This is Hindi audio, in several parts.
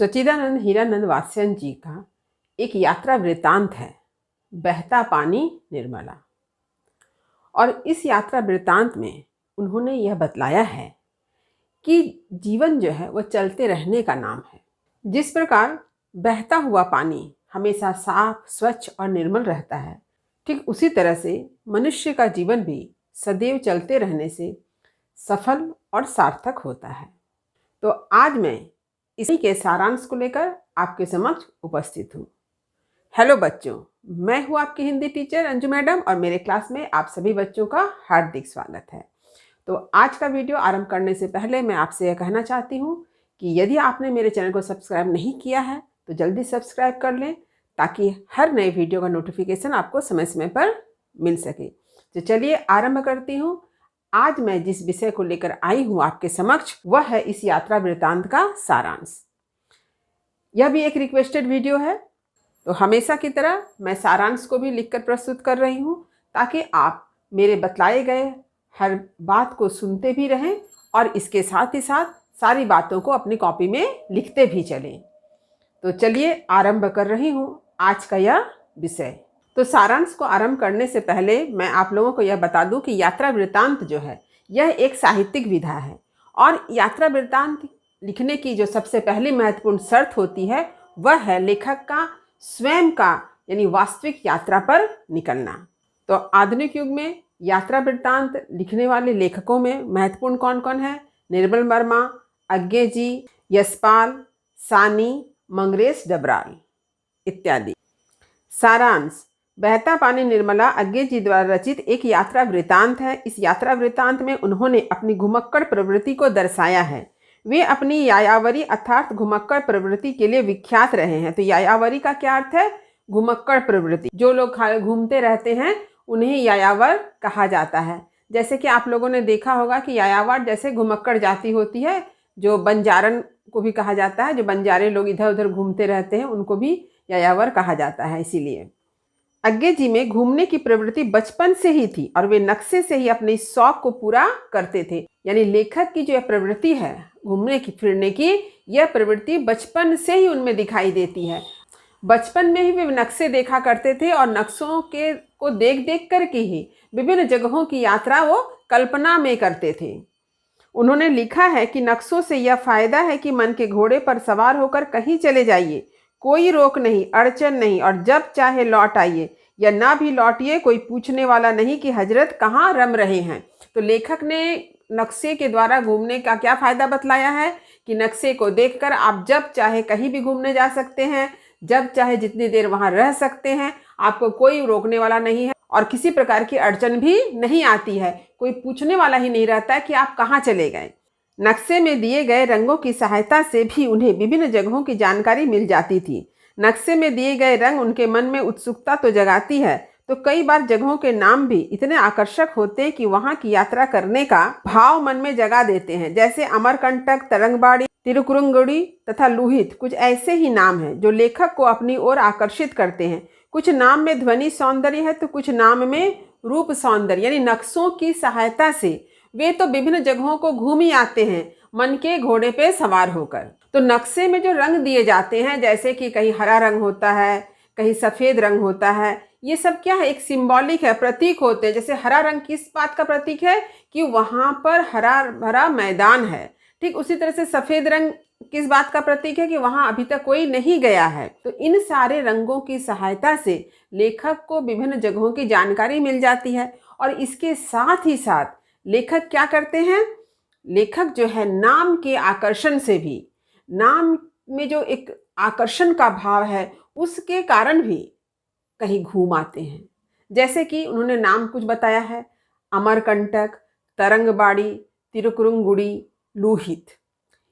सच्चिदानंद हीरानंद वात्स्यन जी का एक यात्रा वृत्तांत है, बहता पानी निर्मला। और इस यात्रा वृत्तांत में उन्होंने यह बतलाया है कि जीवन जो है वह चलते रहने का नाम है। जिस प्रकार बहता हुआ पानी हमेशा साफ, स्वच्छ और निर्मल रहता है, ठीक उसी तरह से मनुष्य का जीवन भी सदैव चलते रहने से सफल और सार्थक होता है। तो आज मैं इसी के सारांश को लेकर आपके समक्ष उपस्थित हूँ। हेलो बच्चों, मैं हूँ आपकी हिंदी टीचर अंजू मैडम और मेरे क्लास में आप सभी बच्चों का हार्दिक स्वागत है। तो आज का वीडियो आरंभ करने से पहले मैं आपसे यह कहना चाहती हूँ कि यदि आपने मेरे चैनल को सब्सक्राइब नहीं किया है तो जल्दी सब्सक्राइब कर लें, ताकि हर नए वीडियो का नोटिफिकेशन आपको समय समय पर मिल सके। तो चलिए आरंभ करती हूँ। आज मैं जिस विषय को लेकर आई हूँ आपके समक्ष, वह है इस यात्रा वृत्तांत का सारांश। यह भी एक रिक्वेस्टेड वीडियो है, तो हमेशा की तरह मैं सारांश को भी लिखकर प्रस्तुत कर रही हूँ, ताकि आप मेरे बतलाए गए हर बात को सुनते भी रहें और इसके साथ ही साथ सारी बातों को अपनी कॉपी में लिखते भी चलें। तो चलिए आरंभ कर रही हूँ आज का यह विषय। तो सारांश को आरंभ करने से पहले मैं आप लोगों को यह बता दूं कि यात्रा वृत्तांत जो है यह एक साहित्यिक विधा है, और यात्रा वृत्तांत लिखने की जो सबसे पहली महत्वपूर्ण शर्त होती है वह है लेखक का स्वयं का यानी वास्तविक यात्रा पर निकलना। तो आधुनिक युग में यात्रा वृत्तांत लिखने वाले लेखकों में महत्वपूर्ण कौन कौन है? निर्मल वर्मा, अज्ञे जी, यशपाल, सानी, मंगरेश डबराल इत्यादि। सारांश: बहता पानी निर्मला अज्ञे जी द्वारा रचित एक यात्रा वृत्तांत है। इस यात्रा वृत्तांत में उन्होंने अपनी घुमक्कड़ प्रवृत्ति को दर्शाया है। वे अपनी यायावरी अर्थात घुमक्कड़ प्रवृत्ति के लिए विख्यात रहे हैं। तो यायावरी का क्या अर्थ है? घुमक्कड़ प्रवृत्ति। जो लोग घूमते रहते हैं उन्हें यायावर कहा जाता है। जैसे कि आप लोगों ने देखा होगा कि यायावर जैसे घुमक्कड़ जाति होती है, जो बंजारन को भी कहा जाता है। जो बंजारे लोग इधर उधर घूमते रहते हैं उनको भी यायावर कहा जाता है। इसीलिए अज्ञे जी में घूमने की प्रवृत्ति बचपन से ही थी और वे नक्शे से ही अपने शौक को पूरा करते थे। यानी लेखक की जो यह प्रवृत्ति है घूमने की फिरने की, यह प्रवृत्ति बचपन से ही उनमें दिखाई देती है। बचपन में ही वे नक्शे देखा करते थे और नक्शों को देख देख करके ही विभिन्न जगहों की यात्रा वो कल्पना में करते थे। उन्होंने लिखा है कि नक्शों से यह फायदा है कि मन के घोड़े पर सवार होकर कहीं चले जाइए, कोई रोक नहीं, अड़चन नहीं, और जब चाहे लौट आइए या ना भी लौटिए, कोई पूछने वाला नहीं कि हजरत कहाँ रम रहे हैं। तो लेखक ने नक्शे के द्वारा घूमने का क्या फ़ायदा बतलाया है कि नक्शे को देखकर आप जब चाहे कहीं भी घूमने जा सकते हैं, जब चाहे जितनी देर वहाँ रह सकते हैं, आपको कोई रोकने वाला नहीं है और किसी प्रकार की अड़चन भी नहीं आती है। कोई पूछने वाला ही नहीं रहता है कि आप कहाँ चले गए। नक्शे में दिए गए रंगों की सहायता से भी उन्हें विभिन्न जगहों की जानकारी मिल जाती थी। नक्शे में दिए गए रंग उनके मन में उत्सुकता तो जगाती है, तो कई बार जगहों के नाम भी इतने आकर्षक होते हैं कि वहां की यात्रा करने का भाव मन में जगा देते हैं। जैसे अमरकंटक, तरंगबाड़ी, तिरुकुरुंगुड़ी तथा लूहित कुछ ऐसे ही नाम हैं जो लेखक को अपनी ओर आकर्षित करते हैं। कुछ नाम में ध्वनि सौंदर्य है तो कुछ नाम में रूप सौंदर्य, यानी नक्शों की सहायता से वे तो विभिन्न जगहों को घूम ही आते हैं मन के घोड़े पे सवार होकर। तो नक्शे में जो रंग दिए जाते हैं, जैसे कि कहीं हरा रंग होता है, कहीं सफ़ेद रंग होता है, ये सब क्या है? एक सिंबॉलिक है, प्रतीक होते हैं। जैसे हरा रंग किस बात का प्रतीक है कि वहाँ पर हरा भरा मैदान है। ठीक उसी तरह से सफ़ेद रंग किस बात का प्रतीक है कि वहाँ अभी तक कोई नहीं गया है। तो इन सारे रंगों की सहायता से लेखक को विभिन्न जगहों की जानकारी मिल जाती है। और इसके साथ ही साथ लेखक क्या करते हैं? लेखक जो है नाम के आकर्षण से भी, नाम में जो एक आकर्षण का भाव है उसके कारण भी कहीं घूम आते हैं। जैसे कि उन्होंने नाम कुछ बताया है, अमरकंटक, तरंगबाड़ी, तिरुकुरुंगुड़ी, लूहित।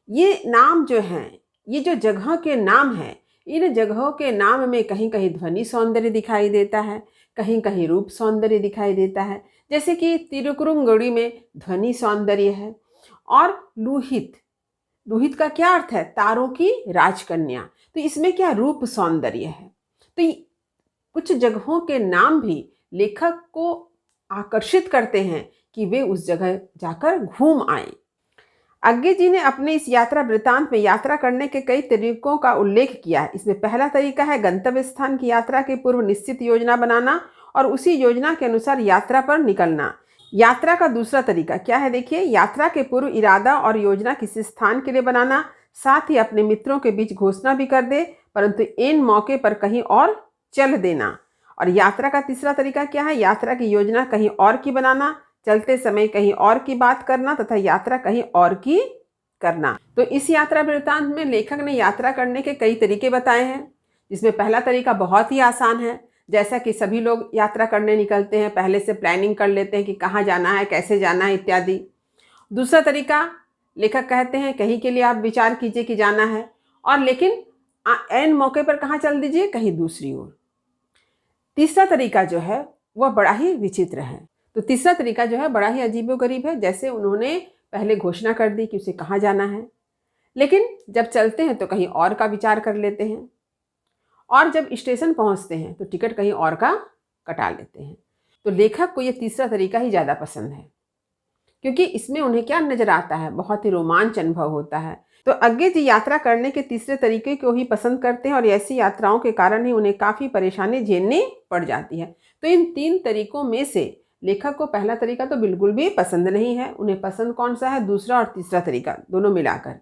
ये नाम जो हैं, ये जो जगह के नाम हैं, इन जगहों के नाम में कहीं कहीं ध्वनि सौंदर्य दिखाई देता है, कहीं कहीं रूप सौंदर्य दिखाई देता है। जैसे कि तिरुकुरुंगुड़ी में ध्वनि सौंदर्य है, और लूहित का क्या अर्थ है? तारों की राजकन्या। तो इसमें क्या रूप सौंदर्य है। तो कुछ जगहों के नाम भी लेखक को आकर्षित करते हैं कि वे उस जगह जाकर घूम आए। अज्ञे जी ने अपने इस यात्रा वृत्तांत में यात्रा करने के कई तरीकों का उल्लेख किया है। इसमें पहला तरीका है गंतव्य स्थान की यात्रा के पूर्व निश्चित योजना बनाना और उसी योजना के अनुसार यात्रा पर निकलना। यात्रा का दूसरा तरीका क्या है, देखिए, यात्रा के पूर्व इरादा और योजना किसी स्थान के लिए बनाना, साथ ही अपने मित्रों के बीच घोषणा भी कर दे, परंतु इन मौके पर कहीं और चल देना। और यात्रा का तीसरा तरीका क्या है, यात्रा की योजना कहीं और की बनाना, चलते समय कहीं और की बात करना तथा यात्रा कहीं और की करना। तो इस यात्रा वृत्तांत में लेखक ने यात्रा करने के कई तरीके बताए हैं, जिसमें पहला तरीका बहुत ही आसान है। जैसा कि सभी लोग यात्रा करने निकलते हैं, पहले से प्लानिंग कर लेते हैं कि कहाँ जाना है, कैसे जाना है इत्यादि। दूसरा तरीका, लेखक कहते हैं कहीं के लिए आप विचार कीजिए कि जाना है, और लेकिन ऐन मौके पर कहाँ चल दीजिए, कहीं दूसरी ओर। तीसरा तरीका जो है वह बड़ा ही विचित्र है। तो तीसरा तरीका जो है बड़ा ही अजीबोगरीब है। जैसे उन्होंने पहले घोषणा कर दी कि उसे कहाँ जाना है, लेकिन जब चलते हैं तो कहीं और का विचार कर लेते हैं, और जब स्टेशन पहुंचते हैं तो टिकट कहीं और का कटा लेते हैं। तो लेखक को ये तीसरा तरीका ही ज़्यादा पसंद है, क्योंकि इसमें उन्हें क्या नज़र आता है, बहुत ही रोमांच अनुभव होता है। तो अज्ञे जी यात्रा करने के तीसरे तरीके को ही पसंद करते हैं, और ऐसी यात्राओं के कारण ही उन्हें काफ़ी परेशानी झेलनी पड़ जाती है। तो इन तीन तरीकों में से लेखक को पहला तरीका तो बिल्कुल भी पसंद नहीं है। उन्हें पसंद कौन सा है, दूसरा और तीसरा तरीका, दोनों मिलाकर।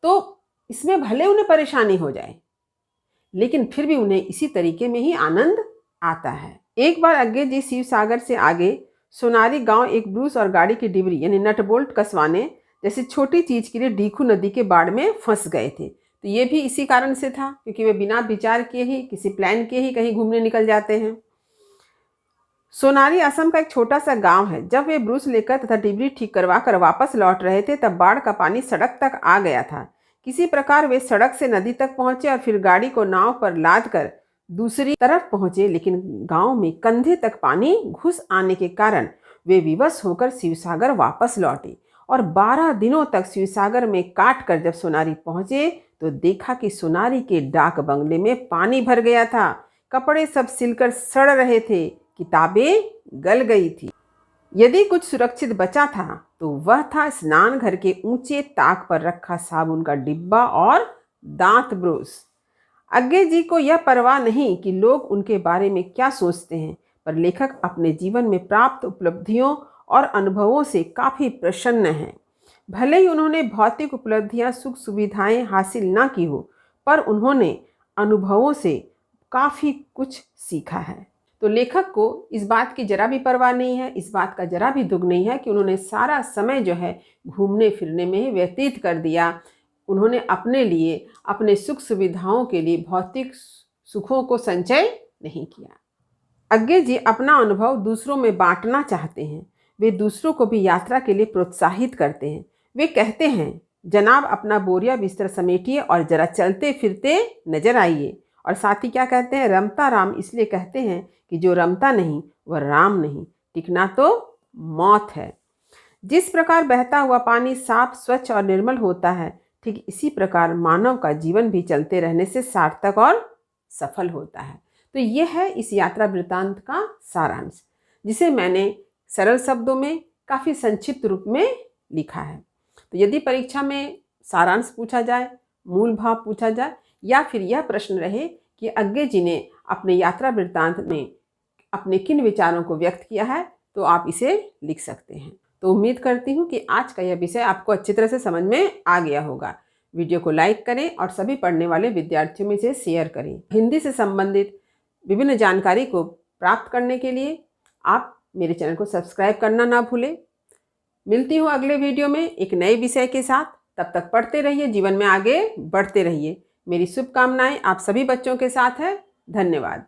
तो इसमें भले उन्हें परेशानी हो जाए, लेकिन फिर भी उन्हें इसी तरीके में ही आनंद आता है। एक बार अज्ञे जी शिव सागर से आगे सोनारी गांव एक ब्रूस और गाड़ी की डिबरी यानी नट बोल्ट कसवाने जैसी छोटी चीज के लिए डीखू नदी के बाढ़ में फंस गए थे। तो ये भी इसी कारण से था, क्योंकि वे बिना विचार किए ही, किसी प्लान के ही कहीं घूमने निकल जाते हैं। सोनारी असम का एक छोटा सा गांव है। जब वे ब्रूस लेकर तथा डिबरी ठीक करवा कर वापस लौट रहे थे, तब बाढ़ का पानी सड़क तक आ गया था। किसी प्रकार वे सड़क से नदी तक पहुंचे और फिर गाड़ी को नाव पर लाद कर दूसरी तरफ पहुंचे, लेकिन गांव में कंधे तक पानी घुस आने के कारण वे विवश होकर शिवसागर वापस लौटे, और 12 दिनों तक शिवसागर में काट कर जब सोनारी पहुंचे तो देखा कि सोनारी के डाक बंगले में पानी भर गया था। कपड़े सब सिलकर सड़ रहे थे, किताबें गल गई थी। यदि कुछ सुरक्षित बचा था तो वह था स्नान घर के ऊंचे ताक पर रखा साबुन का डिब्बा और दांत ब्रश। अज्ञे जी को यह परवाह नहीं कि लोग उनके बारे में क्या सोचते हैं, पर लेखक अपने जीवन में प्राप्त उपलब्धियों और अनुभवों से काफ़ी प्रसन्न हैं। भले ही उन्होंने भौतिक उपलब्धियां, सुख सुविधाएं हासिल ना की हो, पर उन्होंने अनुभवों से काफ़ी कुछ सीखा है। तो लेखक को इस बात की जरा भी परवाह नहीं है, इस बात का जरा भी दुख नहीं है कि उन्होंने सारा समय जो है घूमने फिरने में ही व्यतीत कर दिया। उन्होंने अपने लिए, अपने सुख सुविधाओं के लिए भौतिक सुखों को संचय नहीं किया। अज्ञे जी अपना अनुभव दूसरों में बांटना चाहते हैं। वे दूसरों को भी यात्रा के लिए प्रोत्साहित करते हैं। वे कहते हैं, जनाब अपना बोरिया बिस्तर समेटिए और जरा चलते फिरते नजर आइए। और साथ ही क्या कहते हैं, रमता राम इसलिए कहते हैं कि जो रमता नहीं वह राम नहीं, टिकना तो मौत है। जिस प्रकार बहता हुआ पानी साफ, स्वच्छ और निर्मल होता है, ठीक इसी प्रकार मानव का जीवन भी चलते रहने से सार्थक और सफल होता है। तो यह है इस यात्रा वृत्तांत का सारांश, जिसे मैंने सरल शब्दों में काफ़ी संक्षिप्त रूप में लिखा है। तो यदि परीक्षा में सारांश पूछा जाए, मूल भाव पूछा जाए, या फिर यह प्रश्न रहे कि अज्ञे जी ने अपने यात्रा वृत्तांत में अपने किन विचारों को व्यक्त किया है, तो आप इसे लिख सकते हैं। तो उम्मीद करती हूँ कि आज का यह विषय आपको अच्छी तरह से समझ में आ गया होगा। वीडियो को लाइक करें और सभी पढ़ने वाले विद्यार्थियों में इसे शेयर करें। हिंदी से संबंधित विभिन्न जानकारी को प्राप्त करने के लिए आप मेरे चैनल को सब्सक्राइब करना ना भूलें। मिलती हूँ अगले वीडियो में एक नए विषय के साथ। तब तक पढ़ते रहिए, जीवन में आगे बढ़ते रहिए। मेरी शुभकामनाएं आप सभी बच्चों के साथ है। धन्यवाद।